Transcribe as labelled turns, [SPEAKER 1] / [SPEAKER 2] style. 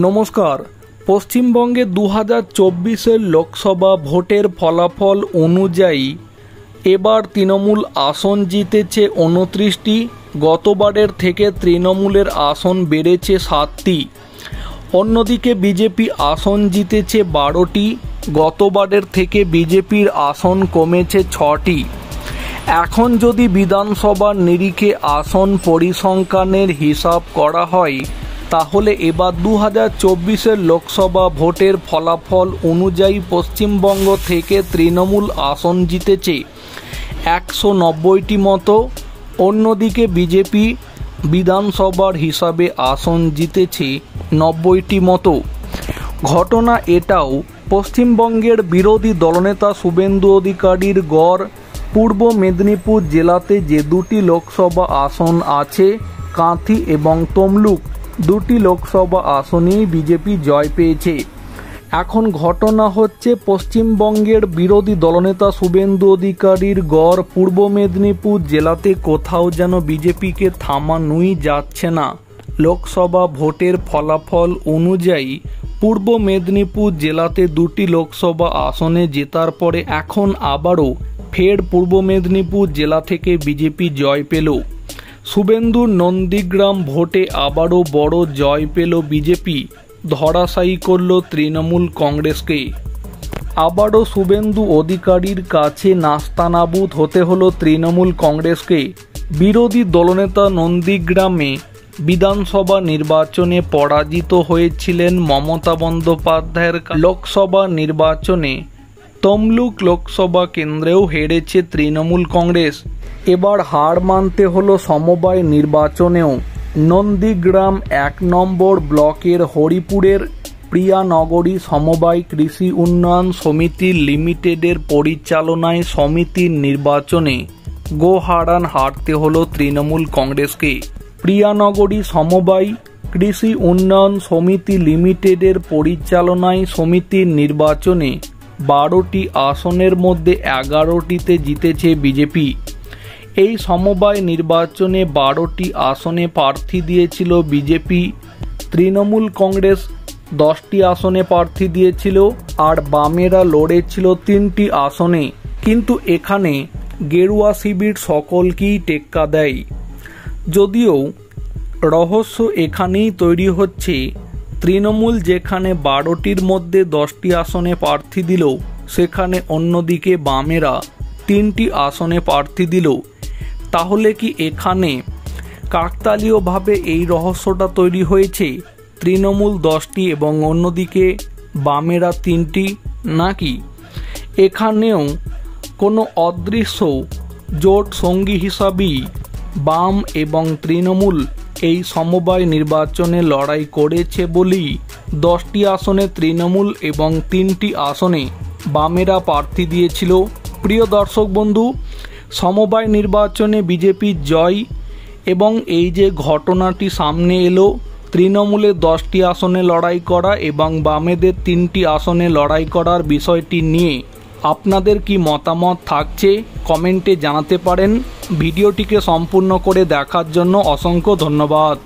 [SPEAKER 1] নমস্কার। পশ্চিমবঙ্গে 2024-এর লোকসভা ভোটের ফলাফল অনুযায়ী এবার তৃণমূল আসন জিতেছে 29টি। গতবারের থেকে তৃণমূলের আসন বেড়েছে 7টি। অন্যদিকে বিজেপি আসন জিতেছে 12টি। গতবারের থেকে বিজেপির আসন কমেছে 6টি। এখন যদি বিধানসভার নিরিখে আসন পরিসংখ্যানের হিসাব করা হয় তাহলে এবার 2024-এর লোকসভা ভোটের ফলাফল অনুযায়ী পশ্চিমবঙ্গ থেকে তৃণমূল আসন জিতেছে 190টি মতো। অন্যদিকে বিজেপি বিধানসভার হিসাবে আসন জিতেছে 90টি মতো। ঘটনা এটাও, পশ্চিমবঙ্গের বিরোধী দলনেতা শুভেন্দু অধিকারীর গড় পূর্ব মেদিনীপুর জেলাতে যে দুটি লোকসভা আসন আছে, কাঁথি এবং তমলুক, দুটি লোকসভা আসনেই বিজেপি জয় পেয়েছে। এখন ঘটনা হচ্ছে, পশ্চিমবঙ্গের বিরোধী দলনেতা শুভেন্দু অধিকারীর গড় পূর্ব মেদিনীপুর জেলাতে কোথাও যেন বিজেপিকে থামানোই যাচ্ছে না। লোকসভা ভোটের ফলাফল অনুযায়ী পূর্ব মেদিনীপুর জেলাতে দুটি লোকসভা আসনে জেতার পরে এখন আবারও ফের পূর্ব মেদিনীপুর জেলা থেকে বিজেপি জয় পেল। শুভেন্দুর নন্দীগ্রাম ভোটে আবারও বড় জয় পেল বিজেপি, ধরাশায়ী করল তৃণমূল কংগ্রেসকে। আবারও শুভেন্দু অধিকারীর কাছে নাস্তানাবুদ হতে হলো তৃণমূল কংগ্রেসকে। বিরোধী দলনেতা নন্দীগ্রামে বিধানসভা নির্বাচনে পরাজিত হয়েছিলেন মমতা বন্দ্যোপাধ্যায়ের। লোকসভা নির্বাচনে তমলুক লোকসভা কেন্দ্রেও হেরেছে তৃণমূল কংগ্রেস। এবার হার মানতে হলো সমবায় নির্বাচনেও। নন্দীগ্রাম 1 নম্বর ব্লকের হরিপুরের প্রিয়ানগরী সমবায় কৃষি উন্নয়ন সমিতি লিমিটেডের পরিচালনায় সমিতির নির্বাচনে গোহারান হারতে হলো তৃণমূল কংগ্রেসকে। প্রিয়ানগরী সমবায় কৃষি উন্নয়ন সমিতি লিমিটেডের পরিচালনায় সমিতির নির্বাচনে 12টি আসনের মধ্যে 11টিতে জিতেছে বিজেপি। এই সমবায় নির্বাচনে 12টি আসনে প্রার্থী দিয়েছিল বিজেপি। তৃণমূল কংগ্রেস 10টি আসনে প্রার্থী দিয়েছিল আর বামেরা লড়েছিল 3টি আসনে। কিন্তু এখানে গেরুয়া শিবির সকলকেই টেক্কা দেয়। যদিও রহস্য এখানেই তৈরি হচ্ছে, তৃণমূল যেখানে 12টির মধ্যে 10টি আসনে প্রার্থী দিল, সেখানে অন্যদিকে বামেরা 3টি আসনে প্রার্থী দিল। তাহলে কি এখানে কাকতালীয়ভাবে এই রহস্যটা তৈরি হয়েছে, তৃণমূল 10টি এবং অন্যদিকে বামেরা 3টি, নাকি এখানেও কোনো অদৃশ্য জোট সঙ্গী হিসাবেই বাম এবং তৃণমূল এই সমবায় নির্বাচনে লড়াই করেছে বলেই 10টি আসনে তৃণমূল এবং 3টি আসনে বামেরা প্রার্থী দিয়েছিল? প্রিয় দর্শক বন্ধু, সমবায় নির্বাচনে বিজেপির জয় এবং এই যে ঘটনাটি সামনে এলো, তৃণমূলের 10টি আসনে লড়াই করা এবং বামেদের 3টি আসনে লড়াই করার বিষয়টি নিয়ে আপনাদের কি মতামত থাকছে কমেন্টে জানাতে পারেন। ভিডিওটিকে সম্পূর্ণ করে দেখার জন্য অসংখ্য ধন্যবাদ।